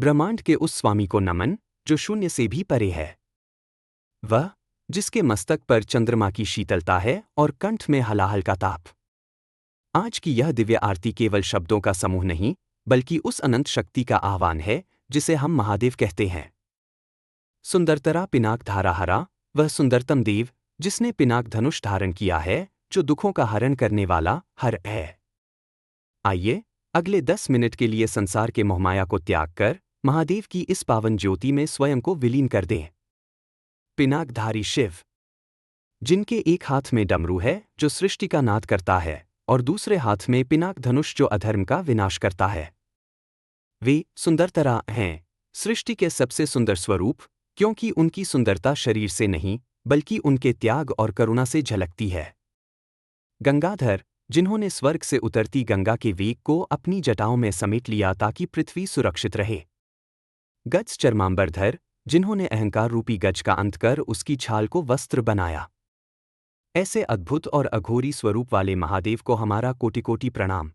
ब्रह्मांड के उस स्वामी को नमन जो शून्य से भी परे है। वह जिसके मस्तक पर चंद्रमा की शीतलता है और कंठ में हलाहल का ताप। आज की यह दिव्य आरती केवल शब्दों का समूह नहीं, बल्कि उस अनंत शक्ति का आह्वान है जिसे हम महादेव कहते हैं। सुंदरतरा पिनाक धाराहरा, वह सुंदरतम देव जिसने पिनाक धनुष धारण किया है, जो दुखों का हरण करने वाला हर है। आइए अगले 10 मिनट के लिए संसार के मोहमाया को त्याग कर महादेव की इस पावन ज्योति में स्वयं को विलीन कर दें। पिनाकधारी शिव, जिनके एक हाथ में डमरू है जो सृष्टि का नाद करता है और दूसरे हाथ में पिनाक धनुष जो अधर्म का विनाश करता है। वे सुंदरतरा हैं, सृष्टि के सबसे सुंदर स्वरूप, क्योंकि उनकी सुंदरता शरीर से नहीं बल्कि उनके त्याग और करुणा से झलकती है। गंगाधर, जिन्होंने स्वर्ग से उतरती गंगा के वेग को अपनी जटाओं में समेट लिया ताकि पृथ्वी सुरक्षित रहे। गज चर्मांबरधर, जिन्होंने अहंकार रूपी गज का अंत कर उसकी छाल को वस्त्र बनाया। ऐसे अद्भुत और अघोरी स्वरूप वाले महादेव को हमारा कोटि कोटि प्रणाम।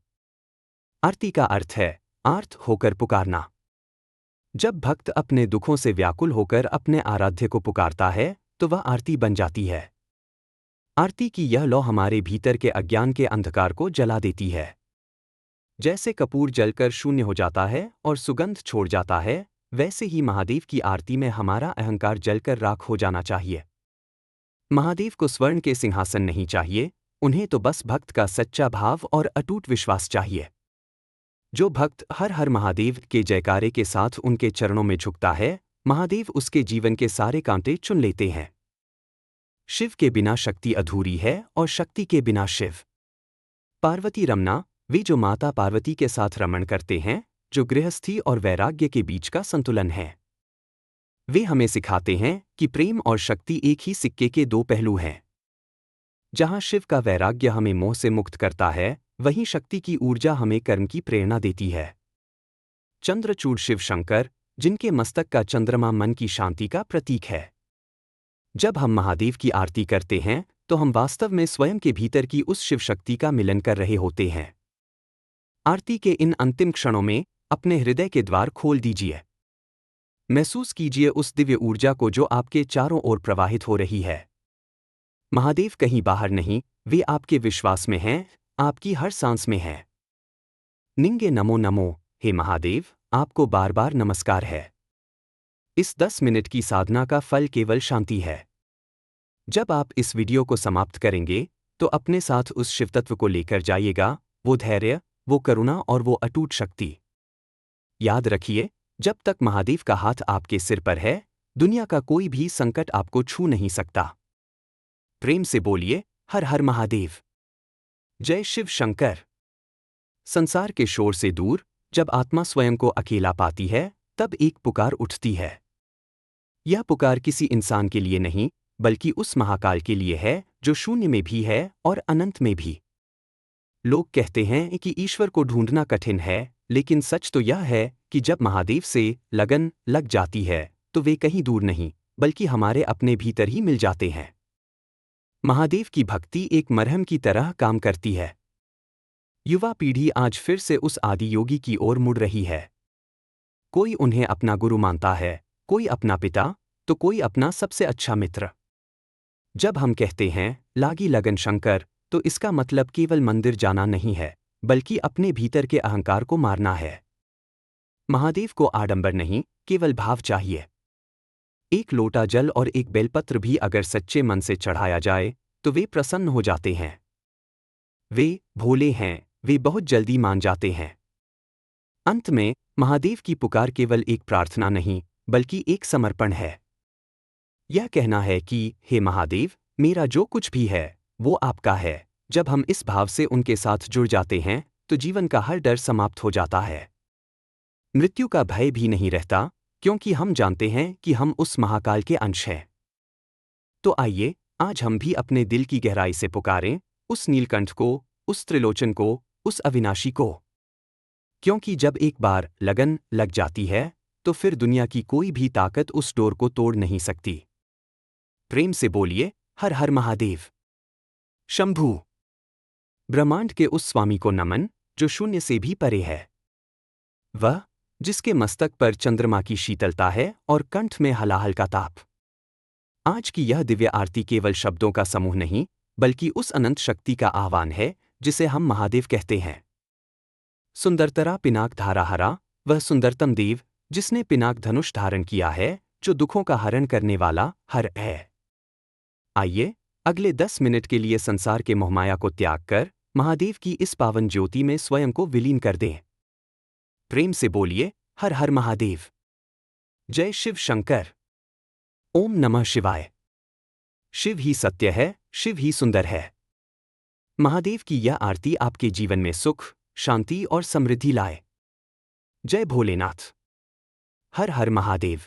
आरती का अर्थ है आर्त होकर पुकारना। जब भक्त अपने दुखों से व्याकुल होकर अपने आराध्य को पुकारता है तो वह आरती बन जाती है। आरती की यह लौ हमारे भीतर के अज्ञान के अंधकार को जला देती है। जैसे कपूर जलकर शून्य हो जाता है और सुगंध छोड़ जाता है, वैसे ही महादेव की आरती में हमारा अहंकार जलकर राख हो जाना चाहिए। महादेव को स्वर्ण के सिंहासन नहीं चाहिए, उन्हें तो बस भक्त का सच्चा भाव और अटूट विश्वास चाहिए। जो भक्त हर हर महादेव के जयकारे के साथ उनके चरणों में झुकता है, महादेव उसके जीवन के सारे कांटे चुन लेते हैं। शिव के बिना शक्ति अधूरी है और शक्ति के बिना शिव। पार्वती रमना, वे जो माता पार्वती के साथ रमण करते हैं, जो गृहस्थी और वैराग्य के बीच का संतुलन है। वे हमें सिखाते हैं कि प्रेम और शक्ति एक ही सिक्के के दो पहलू हैं। जहां शिव का वैराग्य हमें मोह से मुक्त करता है, वहीं शक्ति की ऊर्जा हमें कर्म की प्रेरणा देती है। चंद्रचूड़ शिव शंकर, जिनके मस्तक का चंद्रमा मन की शांति का प्रतीक है। जब हम महादेव की आरती करते हैं तो हम वास्तव में स्वयं के भीतर की उस शिव शक्ति का मिलन कर रहे होते हैं। आरती के इन अंतिम क्षणों में अपने हृदय के द्वार खोल दीजिए। महसूस कीजिए उस दिव्य ऊर्जा को जो आपके चारों ओर प्रवाहित हो रही है। महादेव कहीं बाहर नहीं, वे आपके विश्वास में हैं, आपकी हर सांस में हैं। निंगे नमो नमो, हे महादेव, आपको बार बार नमस्कार है। इस 10 मिनट की साधना का फल केवल शांति है। जब आप इस वीडियो को समाप्त करेंगे तो अपने साथ उस शिवतत्व को लेकर जाइएगा, वो धैर्य, वो करुणा और वो अटूट शक्ति। याद रखिए, जब तक महादेव का हाथ आपके सिर पर है, दुनिया का कोई भी संकट आपको छू नहीं सकता। प्रेम से बोलिए, हर हर महादेव। जय शिव शंकर। संसार के शोर से दूर जब आत्मा स्वयं को अकेला पाती है, तब एक पुकार उठती है। यह पुकार किसी इंसान के लिए नहीं, बल्कि उस महाकाल के लिए है जो शून्य में भी है और अनंत में भी। लोग कहते हैं कि ईश्वर को ढूंढना कठिन है, लेकिन सच तो यह है कि जब महादेव से लगन लग जाती है तो वे कहीं दूर नहीं, बल्कि हमारे अपने भीतर ही मिल जाते हैं। महादेव की भक्ति एक मरहम की तरह काम करती है। युवा पीढ़ी आज फिर से उस आदि योगी की ओर मुड़ रही है। कोई उन्हें अपना गुरु मानता है, कोई अपना पिता, तो कोई अपना सबसे अच्छा मित्र। जब हम कहते हैं लागी लगन शंकर, तो इसका मतलब केवल मंदिर जाना नहीं है, बल्कि अपने भीतर के अहंकार को मारना है। महादेव को आडंबर नहीं, केवल भाव चाहिए। एक लोटा जल और एक बेलपत्र भी अगर सच्चे मन से चढ़ाया जाए तो वे प्रसन्न हो जाते हैं। वे भोले हैं, वे बहुत जल्दी मान जाते हैं। अंत में महादेव की पुकार केवल एक प्रार्थना नहीं, बल्कि एक समर्पण है। यह कहना है कि हे महादेव, मेरा जो कुछ भी है वो आपका है। जब हम इस भाव से उनके साथ जुड़ जाते हैं तो जीवन का हर डर समाप्त हो जाता है। मृत्यु का भय भी नहीं रहता, क्योंकि हम जानते हैं कि हम उस महाकाल के अंश हैं। तो आइए आज हम भी अपने दिल की गहराई से पुकारें उस नीलकंठ को, उस त्रिलोचन को, उस अविनाशी को। क्योंकि जब एक बार लगन लग जाती है तो फिर दुनिया की कोई भी ताकत उस डोर को तोड़ नहीं सकती। प्रेम से बोलिए, हर हर महादेव। शंभू। ब्रह्मांड के उस स्वामी को नमन जो शून्य से भी परे है। वह जिसके मस्तक पर चंद्रमा की शीतलता है और कंठ में हलाहल का ताप। आज की यह दिव्य आरती केवल शब्दों का समूह नहीं, बल्कि उस अनंत शक्ति का आह्वान है जिसे हम महादेव कहते हैं। सुंदरतरा पिनाक धाराहरा, वह सुंदरतम देव जिसने पिनाक धनुष धारण किया है, जो दुखों का हरण करने वाला हर है। आइए अगले 10 मिनट के लिए संसार के मोहमाया को त्याग कर महादेव की इस पावन ज्योति में स्वयं को विलीन कर दें। प्रेम से बोलिए, हर हर महादेव। जय शिव शंकर। ओम नमः शिवाय। शिव ही सत्य है, शिव ही सुंदर है। महादेव की यह आरती आपके जीवन में सुख, शांति और समृद्धि लाए। जय भोलेनाथ। हर हर महादेव।